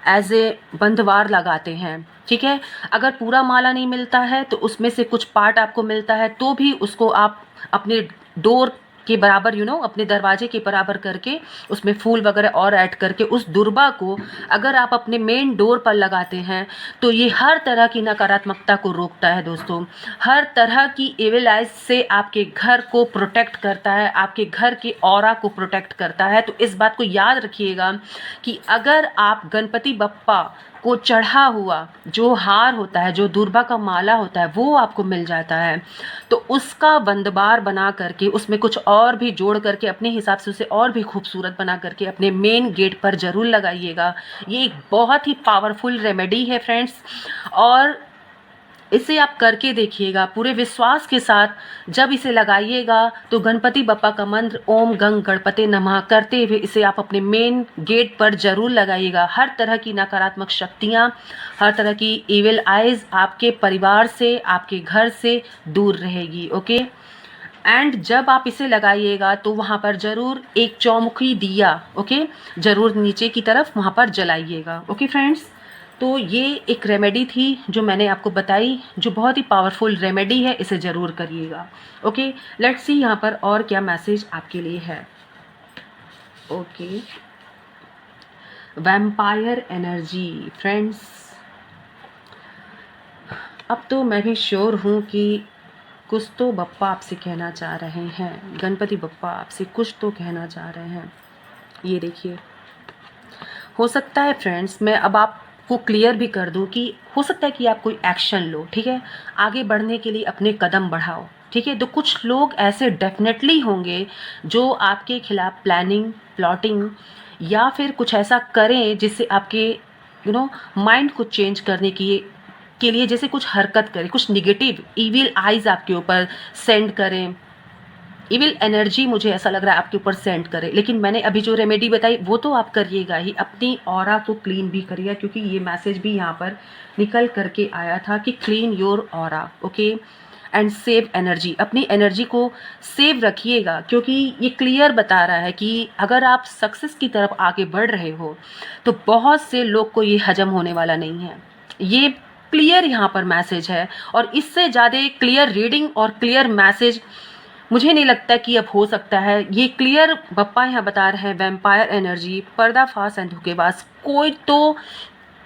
एज ए बंधवार लगाते हैं, ठीक है। अगर पूरा माला नहीं मिलता है तो उसमें से कुछ पार्ट आपको मिलता है, तो भी उसको आप अपने डोर के बराबर अपने दरवाजे के बराबर करके उसमें फूल वगैरह और ऐड करके उस दुर्बा को अगर आप अपने मेन डोर पर लगाते हैं तो ये हर तरह की नकारात्मकता को रोकता है दोस्तों। हर तरह की एविल आइज से आपके घर को प्रोटेक्ट करता है, आपके घर के ऑरा को प्रोटेक्ट करता है। तो इस बात को याद रखिएगा कि अगर आप गणपति बप्पा को चढ़ा हुआ जो हार होता है, जो दूर्वा का माला होता है, वो आपको मिल जाता है। तो उसका बंदबार बना करके उसमें कुछ और भी जोड़ करके अपने हिसाब से उसे और भी खूबसूरत बना करके अपने मेन गेट पर ज़रूर लगाइएगा। ये एक बहुत ही पावरफुल रेमेडी है फ्रेंड्स, और इसे आप करके देखिएगा पूरे विश्वास के साथ। जब इसे लगाइएगा तो गणपति बप्पा का मंत्र ओम गंग गणपते नमः करते हुए इसे आप अपने मेन गेट पर ज़रूर लगाइएगा। हर तरह की नकारात्मक शक्तियाँ, हर तरह की इविल आइज़ आपके परिवार से, आपके घर से दूर रहेगी। ओके, एंड जब आप इसे लगाइएगा तो वहाँ पर ज़रूर एक चौमुखी दिया, ओके, ज़रूर नीचे की तरफ वहाँ पर जलाइएगा। ओके फ्रेंड्स, तो ये एक रेमेडी थी जो मैंने आपको बताई, जो बहुत ही पावरफुल रेमेडी है, इसे ज़रूर करिएगा। ओके, लेट्स सी यहाँ पर और क्या मैसेज आपके लिए है। ओके, वैम्पायर एनर्जी फ्रेंड्स, अब तो मैं भी श्योर हूँ कि कुछ तो बप्पा आपसे कहना चाह रहे हैं, गणपति बप्पा आपसे कुछ तो कहना चाह रहे हैं। ये देखिए, हो सकता है फ्रेंड्स मैं अब आपको क्लियर भी कर दूं कि हो सकता है कि आप कोई एक्शन लो, ठीक है, आगे बढ़ने के लिए अपने कदम बढ़ाओ, ठीक है। तो कुछ लोग ऐसे डेफिनेटली होंगे जो आपके खिलाफ प्लानिंग, प्लॉटिंग या फिर कुछ ऐसा करें जिससे आपके माइंड को चेंज करने के लिए जैसे कुछ हरकत करें, कुछ निगेटिव इविल आइज आपके ऊपर सेंड करें, इविल एनर्जी मुझे ऐसा लग रहा है आपके ऊपर सेंड करे। लेकिन मैंने अभी जो रेमेडी बताई वो तो आप करिएगा ही, अपनी ऑरा को क्लीन भी करिएगा, क्योंकि ये मैसेज भी यहाँ पर निकल करके आया था कि clean your aura, okay, and save energy. अपनी एनर्जी को सेव रखिएगा, क्योंकि ये क्लियर बता रहा है कि अगर आप सक्सेस की तरफ आगे बढ़ रहे हो तो बहुत से लोग को ये हजम होने वाला नहीं है। ये क्लियर यहाँ पर मैसेज है, और इससे ज़्यादा क्लियर रीडिंग और क्लियर मैसेज मुझे नहीं लगता कि अब हो सकता है। ये क्लियर बप्पा यहाँ बता रहे हैं, वैम्पायर एनर्जी, पर्दाफाश एंड धोखेबाज, कोई तो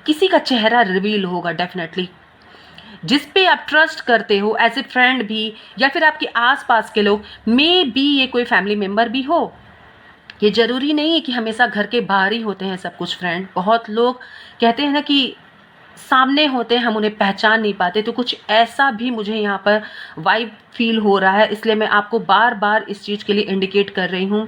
किसी का चेहरा रिवील होगा डेफिनेटली, जिस पे आप ट्रस्ट करते हो एज ए फ्रेंड भी, या फिर आपके आसपास के लोग, मे बी ये कोई फैमिली मेम्बर भी हो। ये ज़रूरी नहीं है कि हमेशा घर के बाहर ही होते हैं सब कुछ फ्रेंड। बहुत लोग कहते हैं ना कि सामने होते हैं, हम उन्हें पहचान नहीं पाते, तो कुछ ऐसा भी मुझे यहाँ पर वाइब फील हो रहा है, इसलिए मैं आपको बार बार इस चीज़ के लिए इंडिकेट कर रही हूँ।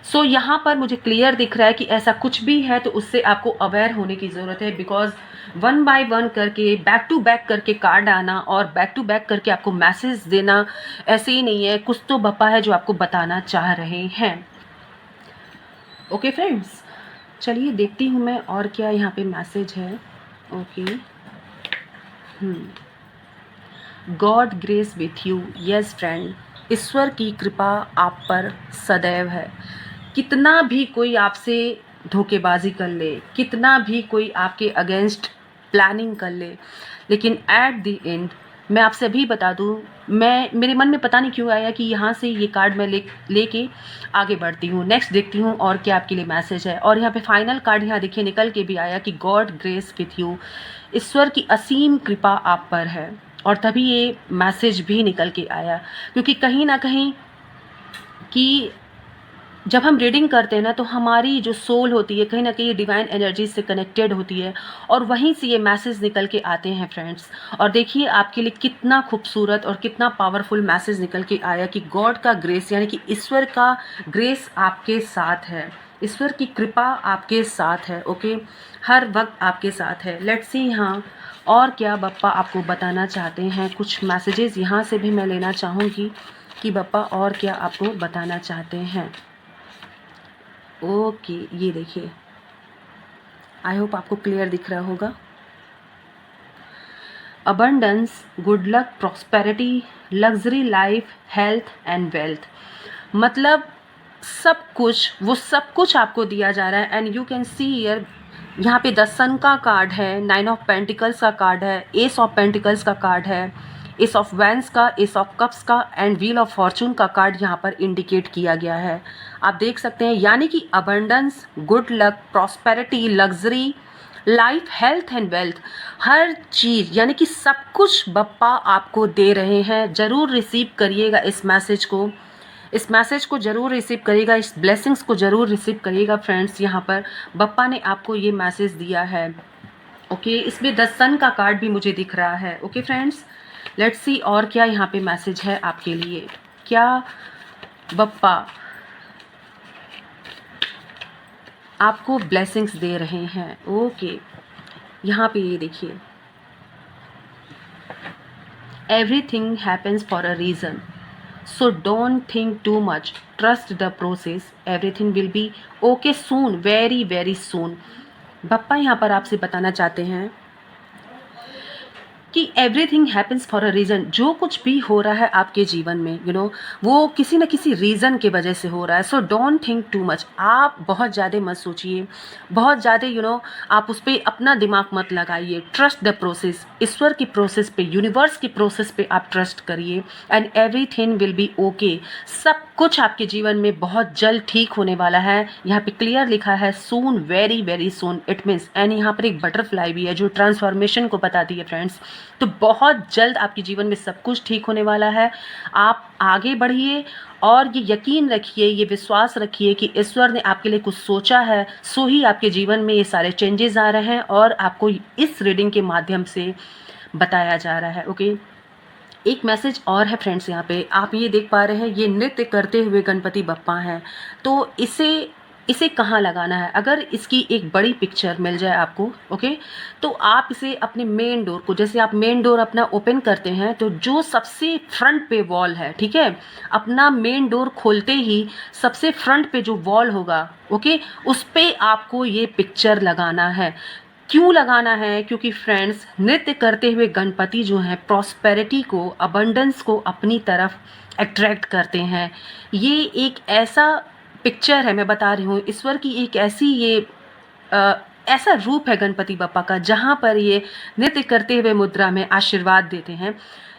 सो यहाँ पर मुझे क्लियर दिख रहा है कि ऐसा कुछ भी है तो उससे आपको अवेयर होने की ज़रूरत है, बिकॉज वन बाय वन करके बैक टू बैक करके कार्ड आना और बैक टू बैक करके आपको मैसेज देना ऐसे ही नहीं है, कुछ तो बप्पा है जो आपको बताना चाह रहे हैं। ओके फ्रेंड्स, चलिए देखती हूँ मैं और क्या यहाँ पे मैसेज है। Okay, God grace with you, yes friend, ईश्वर की कृपा आप पर सदैव है। कितना भी कोई आपसे धोखेबाजी कर ले, कितना भी कोई आपके अगेंस्ट प्लानिंग कर ले, लेकिन एट द एंड मैं आपसे अभी बता दूं, मेरे मन में पता नहीं क्यों आया कि यहाँ से ये कार्ड मैं लेके आगे बढ़ती हूँ। नेक्स्ट देखती हूँ और क्या आपके लिए मैसेज है। और यहाँ पे फाइनल कार्ड यहाँ देखिए निकल के भी आया कि गॉड ग्रेस विथ यू, ईश्वर की असीम कृपा आप पर है। और तभी ये मैसेज भी निकल के आया, क्योंकि कहीं ना कहीं कि जब हम रीडिंग करते हैं ना तो हमारी जो सोल होती है कहीं ना कहीं डिवाइन एनर्जी से कनेक्टेड होती है, और वहीं से ये मैसेज निकल के आते हैं फ्रेंड्स। और देखिए आपके लिए कितना खूबसूरत और कितना पावरफुल मैसेज निकल के आया कि गॉड का ग्रेस, यानी कि ईश्वर का ग्रेस आपके साथ है, ईश्वर की कृपा आपके साथ है। ओके, हर वक्त आपके साथ है। लेट्स सी यहाँ और क्या बप्पा आपको बताना चाहते हैं। कुछ मैसेजेस यहाँ से भी मैं लेना चाहूँगी कि बप्पा और क्या आपको बताना चाहते हैं। ओके, ये देखिए, आई होप आपको क्लियर दिख रहा होगा। Abundance, good luck, prosperity, luxury life, health and wealth, मतलब सब कुछ, वो सब कुछ आपको दिया जा रहा है। And you can see here, यहाँ पे द सन का कार्ड है, 9 ऑफ पेंटिकल्स का कार्ड है, एस ऑफ पेंटिकल्स का कार्ड है, एस ऑफ वैंस का, एस ऑफ कप्स का एंड व्हील ऑफ फॉर्चून का कार्ड यहाँ पर इंडिकेट किया गया है। आप देख सकते हैं, यानी कि abundance, good luck, prosperity, luxury life, health and wealth, हर चीज़ यानी कि सब कुछ बप्पा आपको दे रहे हैं। ज़रूर रिसीव करिएगा इस मैसेज को, इस मैसेज को ज़रूर रिसीव करिएगा, इस ब्लेसिंग्स को ज़रूर रिसीव करिएगा फ्रेंड्स। यहाँ पर बप्पा ने आपको ये मैसेज दिया है। ओके इसमें द सन का कार्ड भी मुझे दिख रहा है। ओके फ्रेंड्स, लेट्स सी और क्या यहाँ पे मैसेज है आपके लिए। क्या बप्पा आपको ब्लेसिंग्स दे रहे हैं। ओके यहाँ पे ये देखिए, everything happens for a reason, so don't think too much, trust the process, everything will be okay soon, very very सून। बप्पा यहाँ पर आपसे बताना चाहते हैं कि everything happens for a reason, जो कुछ भी हो रहा है आपके जीवन में वो किसी न किसी रीज़न की वजह से हो रहा है। So don't think too much, आप बहुत ज़्यादा मत सोचिए, बहुत ज़्यादा आप उस पर अपना दिमाग मत लगाइए। ट्रस्ट द प्रोसेस, ईश्वर की प्रोसेस पे, यूनिवर्स की प्रोसेस पे आप ट्रस्ट करिए and everything will be okay. सब कुछ आपके जीवन में बहुत जल्द ठीक होने वाला है। यहाँ पे क्लियर लिखा है soon, very very soon, it means, and यहाँ पर एक बटरफ्लाई भी है जो ट्रांसफॉर्मेशन को बताती है फ्रेंड्स। तो बहुत जल्द आपके जीवन में सब कुछ ठीक होने वाला है। आप आगे बढ़िए और ये यकीन रखिए, ये विश्वास रखिए कि ईश्वर ने आपके लिए कुछ सोचा है, सो ही आपके जीवन में ये सारे चेंजेस आ रहे हैं और आपको इस रीडिंग के माध्यम से बताया जा रहा है। ओके एक मैसेज और है फ्रेंड्स, यहाँ पे आप ये देख पा रहे हैं, ये नृत्य करते हुए गणपति बप्पा हैं। तो इसे कहाँ लगाना है, अगर इसकी एक बड़ी पिक्चर मिल जाए आपको, ओके, तो आप इसे अपने मेन डोर को, जैसे आप मेन डोर अपना ओपन करते हैं तो जो सबसे फ्रंट पे वॉल है, ठीक है, अपना मेन डोर खोलते ही सबसे फ्रंट पे जो वॉल होगा, ओके, उस पे आपको ये पिक्चर लगाना है। क्यों लगाना है? क्योंकि फ्रेंड्स, नृत्य करते हुए गणपति जो हैं प्रॉस्पेरिटी को, अबंडेंस को अपनी तरफ अट्रैक्ट करते हैं। ये एक ऐसा पिक्चर है, मैं बता रही हूँ, ईश्वर की एक ऐसी ये ऐसा रूप है गणपति बप्पा का, जहाँ पर ये नृत्य करते हुए मुद्रा में आशीर्वाद देते हैं।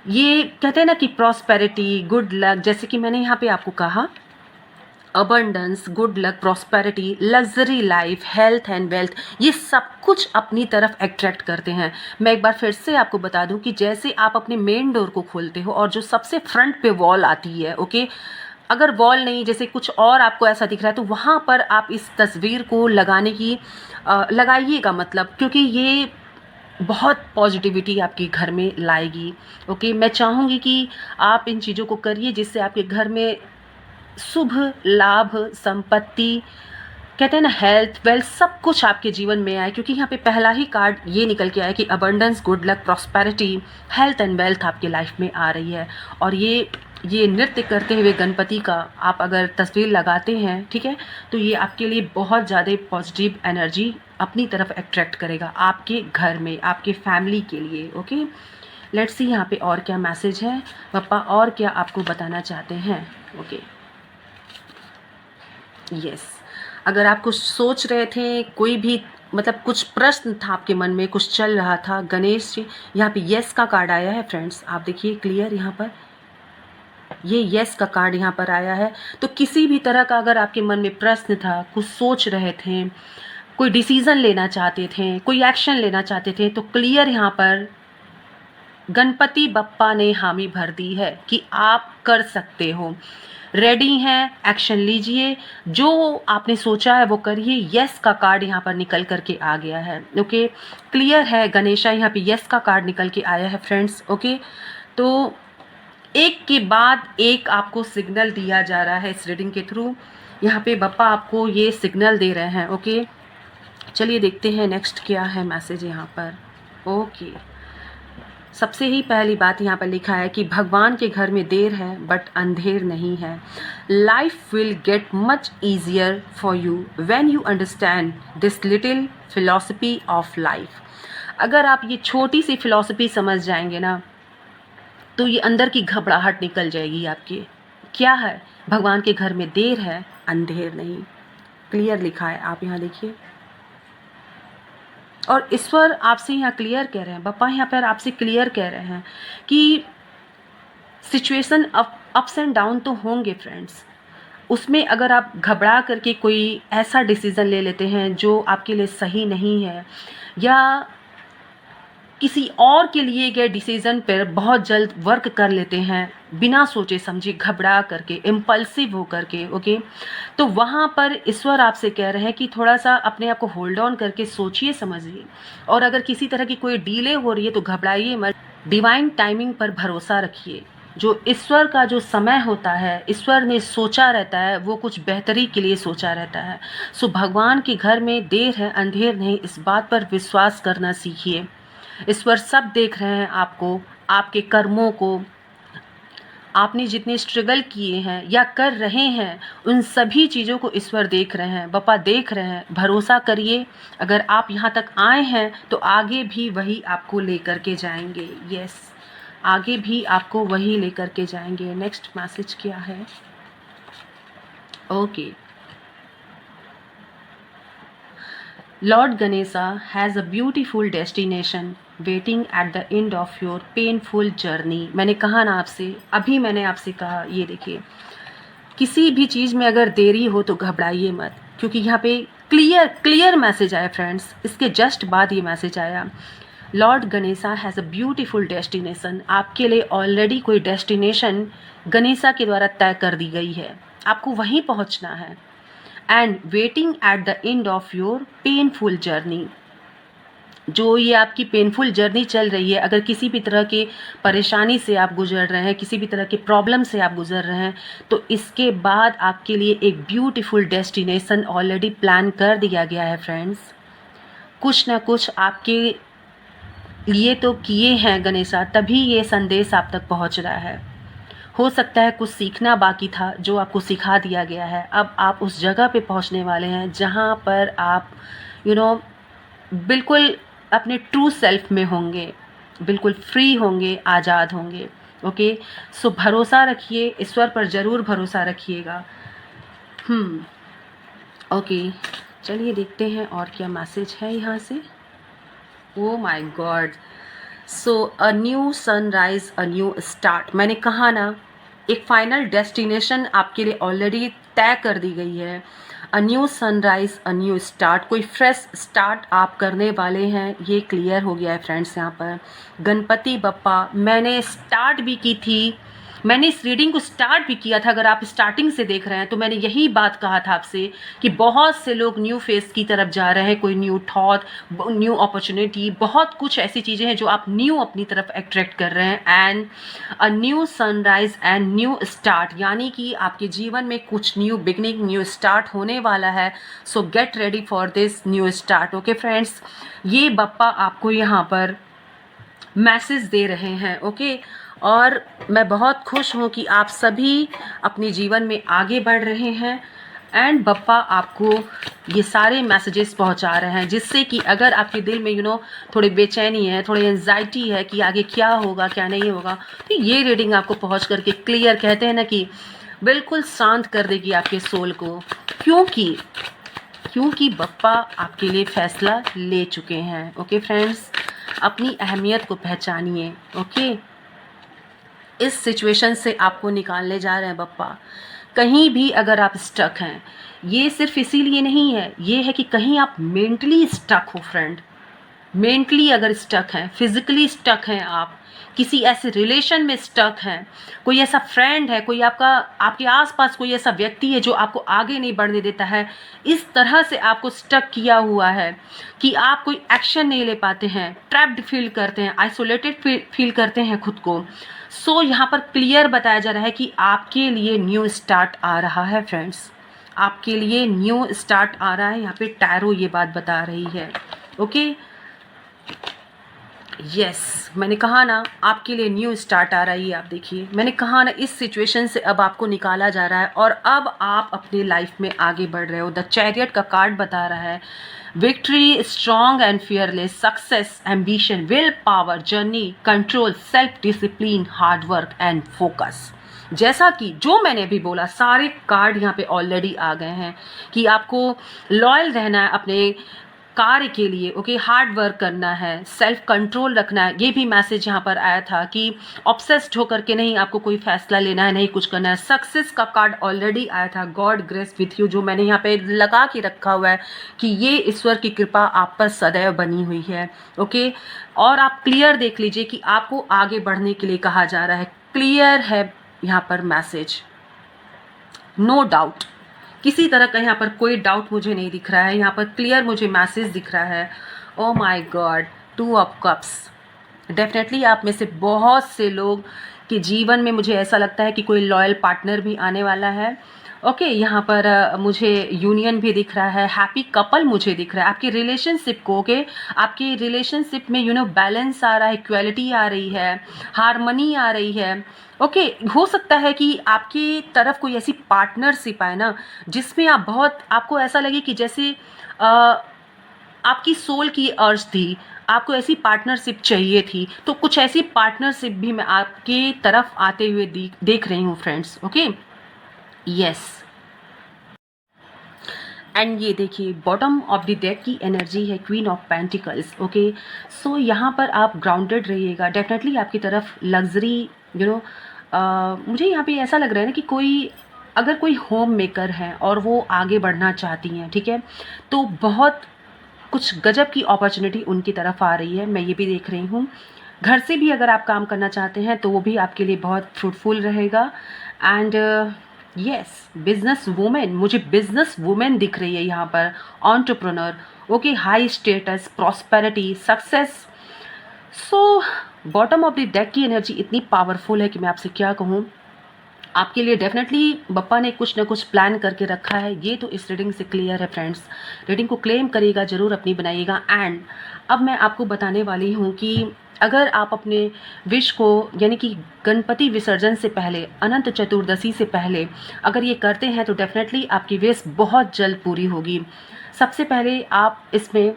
ये कहते हैं ना कि प्रॉस्पेरिटी, गुड लक, जैसे कि मैंने यहाँ पे आपको कहा, abundance, good luck, prosperity, luxury life, health and wealth, ये सब कुछ अपनी तरफ अट्रैक्ट करते हैं। मैं एक बार फिर से आपको बता दूं कि जैसे आप अपने मेन डोर को खोलते हो और जो सबसे फ्रंट पे वॉल आती है, ओके, अगर वॉल नहीं, जैसे कुछ और आपको ऐसा दिख रहा है, तो वहाँ पर आप इस तस्वीर को लगाने की लगाइएगा, मतलब, क्योंकि ये बहुत पॉजिटिविटी आपके घर में लाएगी। ओके मैं चाहूँगी कि आप इन चीज़ों को करिए जिससे आपके घर में शुभ लाभ, संपत्ति, कहते हैं ना, हेल्थ, वेल्थ, सब कुछ आपके जीवन में आए, क्योंकि यहाँ पे पहला ही कार्ड ये निकल के आया कि abundance, good luck, prosperity, health and wealth आपकी लाइफ में आ रही है। और ये नृत्य करते हुए गणपति का आप अगर तस्वीर लगाते हैं, ठीक है, तो ये आपके लिए बहुत ज़्यादा पॉजिटिव एनर्जी अपनी तरफ अट्रैक्ट करेगा, आपके घर में, आपके फैमिली के लिए। ओके लेट्स सी यहाँ पे और क्या मैसेज है, पापा और क्या आपको बताना चाहते हैं। ओके यस, अगर आप कुछ सोच रहे थे, कोई भी मतलब कुछ प्रश्न था आपके मन में, कुछ चल रहा था, गणेश जी, यहाँ पे यस का कार्ड आया है फ्रेंड्स, आप देखिए क्लियर, यहाँ पर ये यस का कार्ड यहाँ पर आया है। तो किसी भी तरह का अगर आपके मन में प्रश्न था, कुछ सोच रहे थे, कोई डिसीजन लेना चाहते थे, कोई एक्शन लेना चाहते थे, तो क्लियर यहाँ पर गणपति बप्पा ने हामी भर दी है कि आप कर सकते हो, रेडी हैं, एक्शन लीजिए, जो आपने सोचा है वो करिए। यस का कार्ड यहाँ पर निकल करके आ गया है। ओके क्लियर है गणेशा, यहाँ पे यस का कार्ड निकल के आया है फ्रेंड्स। ओके तो एक के बाद एक आपको सिग्नल दिया जा रहा है इस रीडिंग के थ्रू, यहाँ पे बप्पा आपको ये सिग्नल दे रहे हैं। ओके चलिए देखते हैं नेक्स्ट क्या है मैसेज यहाँ पर। ओके सबसे ही पहली बात यहाँ पर लिखा है कि भगवान के घर में देर है बट अंधेर नहीं है। Life will get much easier for you when you understand this little philosophy of life. अगर आप ये छोटी सी फिलॉसफी समझ जाएंगे ना, तो ये अंदर की घबराहट निकल जाएगी आपकी। क्या है? भगवान के घर में देर है, अंधेर नहीं। क्लियर लिखा है, आप यहाँ देखिए। और ईश्वर आपसे यहाँ क्लियर कह रहे हैं, बप्पा यहाँ पर आपसे क्लियर कह रहे हैं कि सिचुएशन अप्स एंड डाउन तो होंगे फ्रेंड्स, उसमें अगर आप घबरा करके कोई ऐसा डिसीज़न ले लेते हैं जो आपके लिए सही नहीं है, या किसी और के लिए गए डिसीज़न पर बहुत जल्द वर्क कर लेते हैं, बिना सोचे समझे, घबरा करके, इम्पल्सिव हो करके, ओके। तो वहाँ पर ईश्वर आपसे कह रहे हैं कि थोड़ा-सा अपने आप को होल्ड ऑन करके सोचिए, समझिए, और अगर किसी तरह की कोई डिले हो रही है तो घबराइए मत। डिवाइन टाइमिंग पर भरोसा रखिए। जो ईश्वर का जो समय होता है, ईश्वर ने सोचा रहता है, वो कुछ बेहतरी के लिए सोचा रहता है। सो भगवान के घर में देर है अंधेर नहीं, इस बात पर विश्वास करना सीखिए। ईश्वर सब देख रहे हैं आपको, आपके कर्मों को, आपने जितने स्ट्रगल किए हैं या कर रहे हैं, उन सभी चीज़ों को ईश्वर देख रहे हैं, बापा देख रहे हैं। भरोसा करिए, अगर आप यहाँ तक आए हैं तो आगे भी वही आपको लेकर के जाएंगे। यस, आगे भी आपको वही लेकर के जाएंगे। नेक्स्ट मैसेज क्या है? Okay, Lord Ganesha has a beautiful destination waiting at the end of your painful journey। मैंने कहा ना आपसे, अभी मैंने आपसे कहा, ये देखिए, किसी भी चीज़ में अगर देरी हो तो घबराइए मत, क्योंकि यहाँ पे क्लियर मैसेज आया फ्रेंड्स। इसके जस्ट बाद ये मैसेज आया, Lord Ganesha has a beautiful destination. आपके लिए ऑलरेडी कोई डेस्टिनेशन गणेशा के द्वारा तय कर दी गई है, आपको वहीं पहुँचना है। And waiting at the end of your painful journey. जो ये आपकी पेनफुल जर्नी चल रही है, अगर किसी भी तरह के परेशानी से आप गुजर रहे हैं, किसी भी तरह के प्रॉब्लम से आप गुजर रहे हैं, तो इसके बाद आपके लिए एक ब्यूटीफुल डेस्टिनेशन ऑलरेडी प्लान कर दिया गया है फ्रेंड्स। कुछ ना कुछ आपके लिए तो किए हैं गणेशा, तभी ये संदेश आप तक पहुंच रहा है। हो सकता है कुछ सीखना बाकी था, जो आपको सिखा दिया गया है। अब आप उस जगह पे पहुंचने वाले हैं जहां पर आप बिल्कुल अपने ट्रू सेल्फ में होंगे, बिल्कुल फ्री होंगे, आज़ाद होंगे। ओके, सो भरोसा रखिए, ईश्वर पर ज़रूर भरोसा रखिएगा। ओके, चलिए देखते हैं और क्या मैसेज है यहाँ से। Oh my God, so a new sunrise, a new start. मैंने कहा ना, एक फाइनल डेस्टिनेशन आपके लिए ऑलरेडी तय कर दी गई है। A new sunrise, a new start, कोई फ्रेश स्टार्ट आप करने वाले हैं, ये क्लियर हो गया है फ्रेंड्स। यहाँ पर गणपति बप्पा, मैंने स्टार्ट भी की थी, मैंने इस रीडिंग को स्टार्ट भी किया था। अगर आप स्टार्टिंग से देख रहे हैं तो मैंने यही बात कहा था आपसे कि बहुत से लोग न्यू फेस की तरफ जा रहे हैं, कोई न्यू थॉट, न्यू अपॉर्चुनिटी, बहुत कुछ ऐसी चीज़ें हैं जो आप न्यू अपनी तरफ अट्रैक्ट कर रहे हैं। And a new sunrise and new start, यानी कि आपके जीवन में कुछ न्यू बिगनिंग, न्यू स्टार्ट होने वाला है। सो get ready for this new start. Okay friends, ये बप्पा आपको यहाँ पर मैसेज दे रहे हैं। ओके, और मैं बहुत खुश हूँ कि आप सभी अपने जीवन में आगे बढ़ रहे हैं। एंड बप्पा आपको ये सारे मैसेजेस पहुंचा रहे हैं, जिससे कि अगर आपके दिल में थोड़ी बेचैनी है, थोड़ी एंजाइटी है कि आगे क्या होगा क्या नहीं होगा, तो ये रीडिंग आपको पहुंच करके क्लियर, कहते हैं ना कि बिल्कुल शांत कर देगी आपके सोल को। क्योंकि बप्पा आपके लिए फैसला ले चुके हैं। ओके फ्रेंड्स, अपनी अहमियत को पहचानिए। ओके, इस सिचुएशन से आपको निकालने जा रहे हैं बप्पा। कहीं भी अगर आप स्टक हैं, ये सिर्फ इसीलिए नहीं है, ये है कि कहीं आप मेंटली स्टक हो फ्रेंड, मेंटली अगर स्टक हैं, फिजिकली स्टक हैं, आप किसी ऐसे रिलेशन में स्टक हैं, कोई ऐसा फ्रेंड है, कोई आपके आसपास कोई ऐसा व्यक्ति है जो आपको आगे नहीं बढ़ने देता है, इस तरह से आपको स्टक किया हुआ है कि आप कोई एक्शन नहीं ले पाते हैं, ट्रैप्ड फील करते हैं, आइसोलेटेड फील करते हैं खुद को। सो यहाँ पर क्लियर बताया जा रहा है कि आपके लिए न्यू स्टार्ट आ रहा है फ्रेंड्स, आपके लिए न्यू स्टार्ट आ रहा है। यहाँ पे टैरो ये बात बता रही है। ओके, यस, मैंने कहा ना आपके लिए न्यू स्टार्ट आ रही है। आप देखिए, मैंने कहा ना इस सिचुएशन से अब आपको निकाला जा रहा है और अब आप अपने लाइफ में आगे बढ़ रहे हो। द चैरियट का कार्ड बता रहा है victory, strong and fearless, success, ambition, will power, journey, control, self discipline, hard work and focus. जैसा कि जो मैंने अभी बोला, सारे कार्ड यहाँ पे ऑलरेडी आ गए हैं कि आपको लॉयल रहना है अपने कार्य के लिए, ओके, हार्ड वर्क करना है, सेल्फ कंट्रोल रखना है। ये भी मैसेज यहाँ पर आया था कि ऑब्सेस्ड होकर के नहीं आपको कोई फैसला लेना है, नहीं कुछ करना है। सक्सेस का कार्ड ऑलरेडी आया था, गॉड ग्रेस विथ यू, जो मैंने यहाँ पे लगा के रखा हुआ है कि ये ईश्वर की कृपा आप पर सदैव बनी हुई है, ओके। और आप क्लियर देख लीजिए कि आपको आगे बढ़ने के लिए कहा जा रहा है, क्लियर है यहाँ पर मैसेज, नो डाउट, किसी तरह का यहाँ पर कोई डाउट मुझे नहीं दिख रहा है। यहाँ पर क्लियर मुझे मैसेज दिख रहा है। Oh my God, 2 of cups. Definitely आप में से बहुत से लोग के जीवन में मुझे ऐसा लगता है कि कोई लॉयल पार्टनर भी आने वाला है, ओके। यहाँ पर मुझे यूनियन भी दिख रहा है, हैप्पी कपल मुझे दिख रहा है आपकी रिलेशनशिप को, ओके। आपकी रिलेशनशिप में बैलेंस आ रहा है, इक्वालिटी आ रही है, हारमनी आ रही है, ओके। हो सकता है कि आपकी तरफ कोई ऐसी पार्टनरशिप आए ना जिसमें आप बहुत, आपको ऐसा लगे कि जैसे आपकी सोल की अर्ज थी, आपको ऐसी पार्टनरशिप चाहिए थी, तो कुछ ऐसी पार्टनरशिप भी मैं आपके तरफ आते हुए देख रही हूँ फ्रेंड्स, ओके। यस, एंड ये देखिए बॉटम ऑफ द डेक की एनर्जी है क्वीन ऑफ पेंटिकल्स, ओके। सो यहाँ पर आप ग्राउंडेड रहिएगा, डेफिनेटली आपकी तरफ लग्जरी, मुझे यहाँ पे ऐसा लग रहा है ना कि कोई, अगर कोई होम मेकर है और वो आगे बढ़ना चाहती हैं, ठीक है, तो बहुत कुछ गजब की अपॉर्चुनिटी उनकी तरफ आ रही है, मैं ये भी देख रही हूँ। घर से भी अगर आप काम करना चाहते हैं तो वो भी आपके लिए बहुत फ्रूटफुल रहेगा। एंड यस, बिजनेस वुमेन, मुझे बिजनेस वुमेन दिख रही है यहाँ पर, entrepreneur, okay, high status, prosperity, success. So bottom of the deck की एनर्जी इतनी पावरफुल है कि मैं आपसे क्या कहूँ। आपके लिए डेफिनेटली बप्पा ने कुछ ना कुछ प्लान करके रखा है, ये तो इस रीडिंग से क्लियर है फ्रेंड्स। रीडिंग को क्लेम करिएगा, ज़रूर अपनी बनाइएगा। एंड अब मैं आपको बताने वाली हूँ कि अगर आप अपने विश को, यानी कि गणपति विसर्जन से पहले, अनंत चतुर्दशी से पहले अगर ये करते हैं तो डेफिनेटली आपकी विश बहुत जल्द पूरी होगी। सबसे पहले आप इसमें,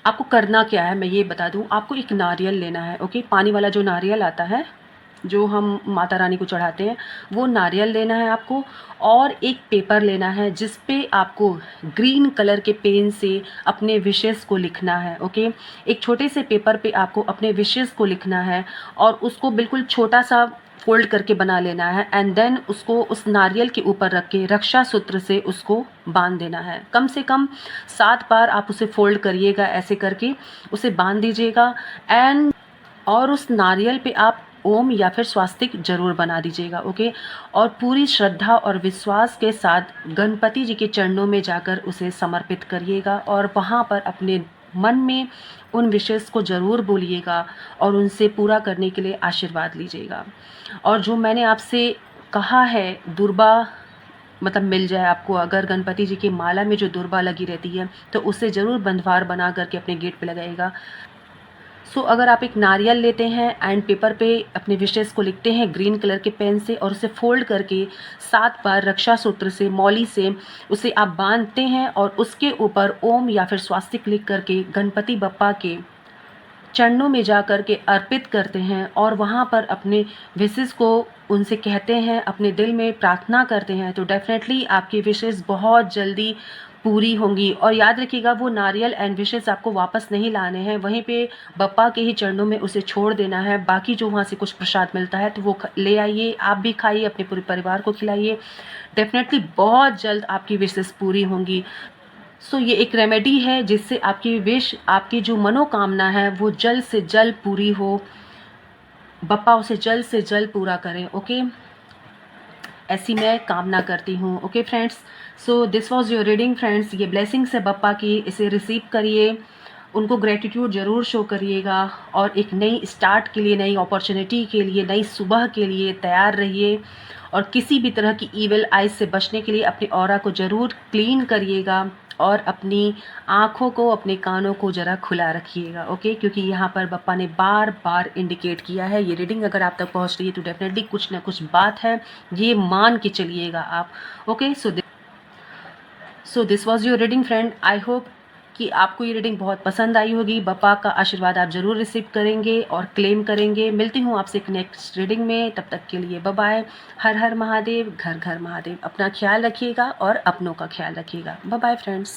आपको करना क्या है मैं ये बता दूं। आपको एक नारियल लेना है, ओके, पानी वाला जो नारियल आता है जो हम माता रानी को चढ़ाते हैं, वो नारियल लेना है आपको। और एक पेपर लेना है जिस पे आपको ग्रीन कलर के पेन से अपने विशेस को लिखना है, ओके। एक छोटे से पेपर पे आपको अपने विशेस को लिखना है और उसको बिल्कुल छोटा सा फोल्ड करके बना लेना है। एंड देन उसको उस नारियल के ऊपर रख के रक्षा सूत्र से उसको बांध देना है। कम से कम 7 बार आप उसे फोल्ड करिएगा, ऐसे करके उसे बांध दीजिएगा। एंड और उस नारियल पे आप ओम या फिर स्वास्तिक जरूर बना दीजिएगा, ओके। और पूरी श्रद्धा और विश्वास के साथ गणपति जी के चरणों में जाकर उसे समर्पित करिएगा और वहाँ पर अपने मन में उन विशेष को ज़रूर बोलिएगा और उनसे पूरा करने के लिए आशीर्वाद लीजिएगा। और जो मैंने आपसे कहा है, दुर्बा मतलब मिल जाए आपको, अगर गणपति जी की माला में जो दुर्बा लगी रहती है तो उसे ज़रूर बंधवार बना करके अपने गेट पे लगाइएगा। सो अगर आप एक नारियल लेते हैं एंड पेपर पे अपने विशेस को लिखते हैं ग्रीन कलर के पेन से और उसे फोल्ड करके 7 बार रक्षा सूत्र से, मौली से उसे आप बांधते हैं और उसके ऊपर ओम या फिर स्वास्तिक लिख करके गणपति बप्पा के चरणों में जा कर के अर्पित करते हैं और वहाँ पर अपने विशेस को उनसे कहते हैं, अपने दिल में प्रार्थना करते हैं, तो डेफिनेटली आपकी विशेस बहुत जल्दी पूरी होंगी। और याद रखिएगा वो नारियल एंड विशेस आपको वापस नहीं लाने हैं, वहीं पे बप्पा के ही चरणों में उसे छोड़ देना है। बाकी जो वहाँ से कुछ प्रसाद मिलता है तो वो ले आइए, आप भी खाइए, अपने पूरे परिवार को खिलाइए। डेफिनेटली बहुत जल्द आपकी विशेस पूरी होंगी। सो ये एक रेमेडी है जिससे आपकी विश, आपकी जो मनोकामना है वो जल्द से जल्द पूरी हो, बप्पा उसे जल्द से जल्द पूरा करें, ओके। ऐसी मैं कामना करती हूँ, okay friends. So this was your reading friends. ये ब्लेसिंग्स है बप्पा की, इसे रिसीव करिए, उनको ग्रेटिट्यूड ज़रूर शो करिएगा और एक नई स्टार्ट के लिए, नई अपॉर्चुनिटी के लिए, नई सुबह के लिए तैयार रहिए। और किसी भी तरह की ईविल आइज से बचने के लिए अपने ऑरा को ज़रूर क्लीन करिएगा और अपनी आँखों को, अपने कानों को ज़रा खुला रखिएगा, ओके। क्योंकि यहाँ पर बप्पा ने बार बार इंडिकेट किया है, ये रीडिंग अगर आप तक पहुँच रही है तो डेफिनेटली कुछ ना कुछ बात है, ये मान के चलिएगा आप, okay. So this was your reading friend. I hope कि आपको ये रीडिंग बहुत पसंद आई होगी। बप्पा का आशीर्वाद आप ज़रूर रिसीव करेंगे और क्लेम करेंगे। मिलती हूँ आपसे एक नेक्स्ट रीडिंग में, तब तक के लिए बाय बाय। हर हर महादेव, घर घर महादेव। अपना ख्याल रखिएगा और अपनों का ख्याल रखिएगा। Bye bye friends.